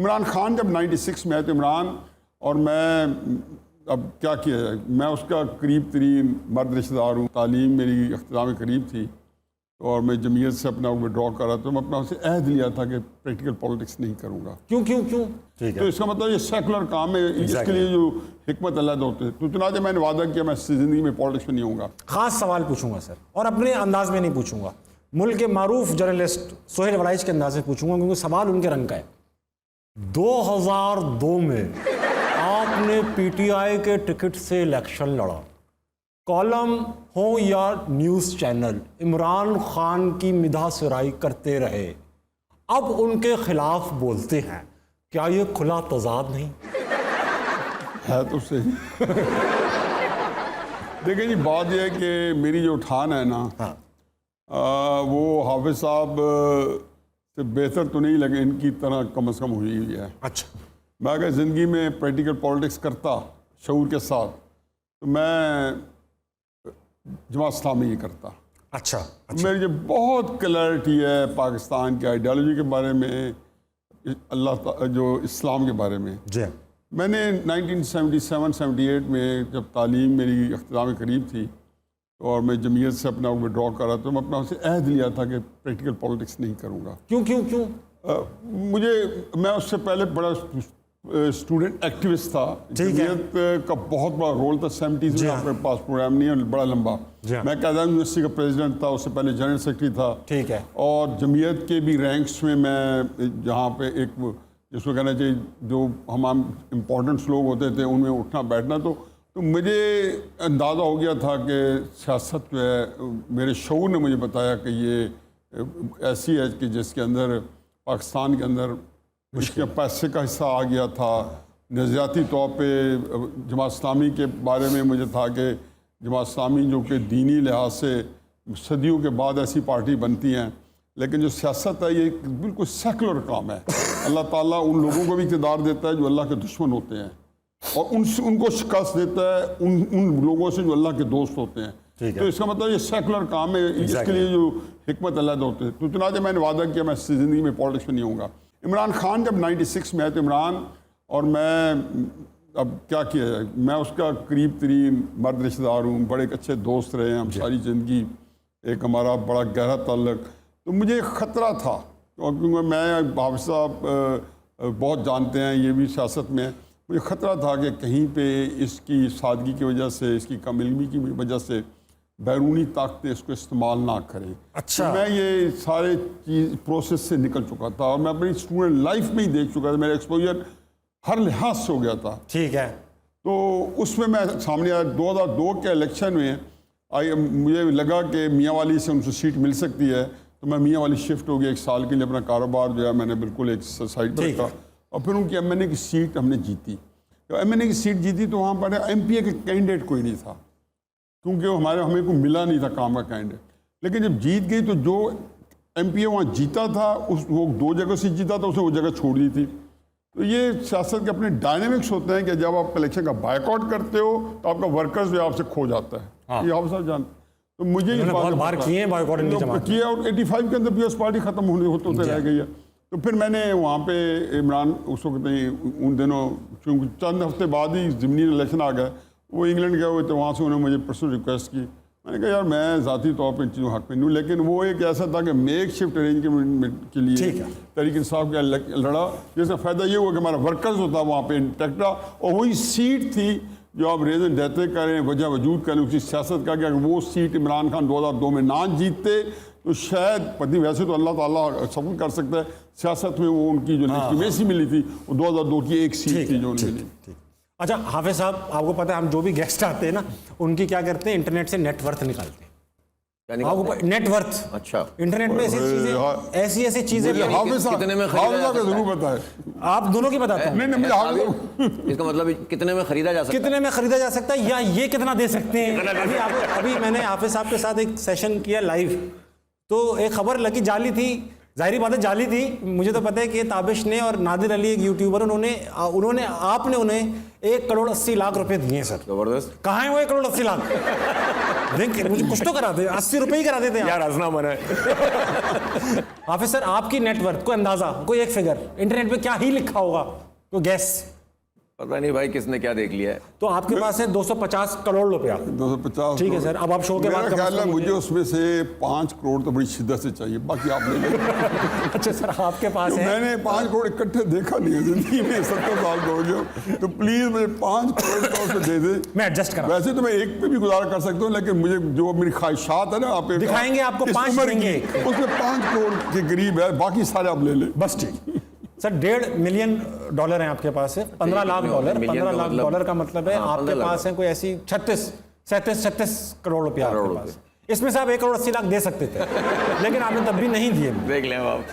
عمران خان جب 96 میں آئے تو عمران اور میں اب کیا کیا جائے، میں اس کا قریب ترین مرد رشتہ دار ہوں، تعلیم میری اختتام قریب تھی اور میں جمعیت سے اپنا وڈرا کر رہا تھا، میں اپنا اسے عہد لیا تھا کہ پریکٹیکل پالیٹکس نہیں کروں گا۔ کیوں تو اس کا مطلب یہ سیکولر کام ہے، اس کے لیے جو حکمت اللہ ہوتے ہیں، تو چنانچہ میں نے وعدہ کیا میں زندگی میں پالیٹکس میں نہیں ہوں گا۔ خاص سوال پوچھوں گا سر، اور اپنے انداز میں نہیں پوچھوں گا، ملک کے معروف جرنلسٹ سہیل ولائچ کے انداز سے پوچھوں گا، کیونکہ سوال ان کے رنگ کا ہے۔ 2002 میں آپ نے پی ٹی آئی کے ٹکٹ سے الیکشن لڑا، کالم ہو یا نیوز چینل عمران خان کی مدح سرائی کرتے رہے، اب ان کے خلاف بولتے ہیں، کیا یہ کھلا تضاد نہیں ہے؟ تو صحیح دیکھیں جی، بات یہ ہے کہ میری جو اٹھان ہے نا وہ حافظ صاحب سے بہتر تو نہیں لگے، ان کی طرح کم از کم ہوئی ہے۔ اچھا، میں اگر زندگی میں پریکٹیکل پالیٹکس کرتا شعور کے ساتھ تو میں جماعت اسلامی ہی کرتا۔ اچھا، میری جو بہت کلیئرٹی ہے پاکستان کی آئیڈیالوجی کے بارے میں، اللہ جو اسلام کے بارے میں۔ جی، میں نے 1977-78 میں جب تعلیم میری اختتام قریب تھی اور میں جمعیت سے اپنا وڈرا کر رہا تھا، میں اپنا اسے عہد لیا تھا کہ پریکٹیکل پالیٹکس نہیں کروں گا۔ کیوں؟ میں اس سے پہلے بڑا اسٹوڈنٹ ایکٹیوسٹ تھا، جمعیت کا بہت بڑا رول تھا 70s میں، آپ کے پاس پروگرام نہیں ہے بڑا لمبا۔ میں قائد اعظم یونیورسٹی کا پریزیڈنٹ تھا، اس سے پہلے جنرل سیکرٹری تھا، ٹھیک ہے، اور جمعیت کے بھی رینکس میں جہاں پہ ایک جس کو کہنا چاہیے جو ہمارے امپورٹنٹس لوگ ہوتے تھے ان میں اٹھنا بیٹھنا، تو مجھے اندازہ ہو گیا تھا کہ سیاست جو ہے، میرے شعور نے مجھے بتایا کہ یہ ایسی ہے کہ جس کے اندر پاکستان کے اندر اس کے پیسے کا حصہ آ گیا تھا۔ نظریاتی طور پہ جماعت اسلامی کے بارے میں مجھے تھا کہ جماعت اسلامی جو کہ دینی لحاظ سے صدیوں کے بعد ایسی پارٹی بنتی ہیں، لیکن جو سیاست ہے یہ بالکل سیکولر کام ہے۔ اللہ تعالیٰ ان لوگوں کو بھی اقتدار دیتا ہے جو اللہ کے دشمن ہوتے ہیں، اور ان کو شکست دیتا ہے ان لوگوں سے جو اللہ کے دوست ہوتے ہیں۔ تو اس کا مطلب یہ سیکولر کام ہے، اس کے لیے جو حکمت اللہ ہوتے ہیں، تو چنانچہ میں نے وعدہ کیا میں زندگی میں پالیٹکس میں نہیں ہوں گا۔ عمران خان جب 96 میں آئے تو عمران اور میں اب کیا کیا جائے، میں اس کا قریب ترین مرد رشتہ دار ہوں، بڑے اچھے دوست رہے ہیں ہم ساری زندگی، ایک ہمارا بڑا گہرا تعلق۔ تو مجھے ایک خطرہ تھا، کیونکہ میں حافظ صاحب بہت جانتے ہیں، یہ بھی سیاست میں، مجھے خطرہ تھا کہ کہیں پہ اس کی سادگی کی وجہ سے، اس کی کم علمی کی وجہ سے بیرونی طاقتیں اس کو استعمال نہ کریں۔ اچھا، میں یہ سارے چیز پروسیس سے نکل چکا تھا اور میں اپنی اسٹوڈنٹ لائف میں ہی دیکھ چکا تھا، میرا ایکسپوجر ہر لحاظ سے ہو گیا تھا۔ ٹھیک ہے، تو اس میں سامنے آیا 2002 کے الیکشن میں مجھے لگا کہ میاں والی سے ان سے سیٹ مل سکتی ہے، تو میں میاں والی شفٹ ہو گیا، 1 سال کے لیے اپنا کاروبار جو ہے میں نے بالکل ایک سائڈ پر رکھا، اور پھر ان کی ایم این اے کی سیٹ ہم نے جیتی۔ جب ایم این اے کی سیٹ جیتی تو وہاں پر ایم پی اے کے کینڈیڈیٹ کوئی نہیں تھا، کیونکہ ہمیں کو ملا نہیں تھا کام کا کینڈیڈیٹ۔ لیکن جب جیت گئی تو جو ایم پی اے وہاں جیتا تھا، وہ 2 جگہ سے جیتا تھا، اسے وہ جگہ چھوڑ دی تھی۔ تو یہ سیاست کے اپنے ڈائنامکس ہوتے ہیں کہ جب آپ الیکشن کا بائیک آؤٹ کرتے ہو تو آپ کا ورکرز بھی آپ سے کھو جاتا ہے، یہ آپ صاحب جانتے۔ تو مجھے یہ کیا، اور 85 کے اندر پیپلز پارٹی ختم ہوتے رہ گئی ہے۔ تو پھر میں نے وہاں پہ عمران اس وقت ان دنوں چونکہ چند ہفتے بعد ہی ضمنی الیکشن آ گئے، وہ انگلینڈ گئے ہوئے تھے، وہاں سے انہوں نے مجھے پرسنل ریکویسٹ کی۔ میں نے کہا یار میں ذاتی طور پہ ان چیزوں حق میں نہیں ہوں، لیکن وہ ایک ایسا تھا کہ میک شفٹ ارینجمنٹ کے لیے تحریک انصاف کا لڑا، جس کا فائدہ یہ ہوا کہ ہمارا ورکرز ہوتا وہاں پہ انٹیکٹ رہا، اور وہی سیٹ تھی جو آپ ریزن دیتے کریں، وجہ وجود کریں اسی سیاست کا، کہ اگر وہ سیٹ عمران خان 2002 میں نہ جیتتے تو شاید پتہ ویسے تو اللہ تعالیٰ سب کچھ کر سکتا ہے، سیاست میں وہ ان کی جو لیجیٹمیسی ملی تھی وہ 2002 کی ایک سیٹ تھی جو انہیں ملی۔ اچھا حافظ صاحب، آپ کو پتہ ہے ہم جو بھی گیسٹ آتے ہیں نا ان کی کیا کرتے ہیں، انٹرنیٹ سے نیٹ ورتھ نکالتے ہیں۔ نیٹ ورتھ، اچھا، انٹرنیٹ میں ایسی چیزیں کتنے میں ضرور بتائے، آپ دونوں کی بتاتے ہیں، اس کا مطلب کتنے میں خریدا جا سکتا ہے یا یہ کتنا دے سکتے ہیں۔ ابھی میں نے حافظ صاحب کے ساتھ ایک سیشن کیا لائیو، تو ایک خبر لگی جعلی تھی ظاہری بات ہے جعلی تھی. مجھے تو پتہ ہے کہ تابش نے اور نادر علی ایک یوٹیوبر آپ نے انہیں 1 کروڑ 80 لاکھ روپے دیے ہیں سر. زبردست کہاں ہیں وہ 1 کروڑ 80 لاکھ؟ مجھے کچھ تو کرا دے, 80 روپے ہی کرا دیتے ہیں. یار ہنسنا من ہے. حافظ سر آپ کی نیٹ ورتھ کو اندازہ, کوئی ایک فگر انٹرنیٹ پہ کیا ہی لکھا ہوگا, کوئی گیس؟ پتہ نہیں بھائی کس نے کیا دیکھ لیا ہے. تو آپ کے پاس ہے 250 کروڑ روپیہ. 250. ٹھیک ہے سر, اب آپ شو کے بعد میرا خیال ہے مجھے اس میں سے 5 کروڑ تو بڑی شدت سے چاہیے, باقی آپ لے لیں. اچھا سر آپ کے پاس ہے. میں نے 5 کروڑ اکٹھے دیکھا نہیں ہے زندگی میں, 70 سال کا ہو گیا, تو پلیز مجھے 5 کروڑ کا اس میں دے دیں. میں ایڈجسٹ کرا, ویسے تو میں 1 پہ بھی گزارا کر سکتا ہوں, لیکن مجھے جو میری خواہشات ہے نا آپ دکھائیں گے آپ کو 5 دیں گے, اس میں 5 کروڑ کے قریب ہے, باقی سارے آپ لے لیں. بس ٹھیک سر. $1.5 ملین ہیں آپ کے پاس ہے, 15 لاکھ ڈالر. 15 لاکھ ڈالر کا مطلب ہے آپ کے پاس ہیں کوئی ایسی 36 کروڑ روپیہ آپ کے پاس. اس میں سے آپ 1 کروڑ 80 لاکھ دے سکتے تھے, لیکن آپ نے تب بھی نہیں دیے. دیکھ لیں آپ.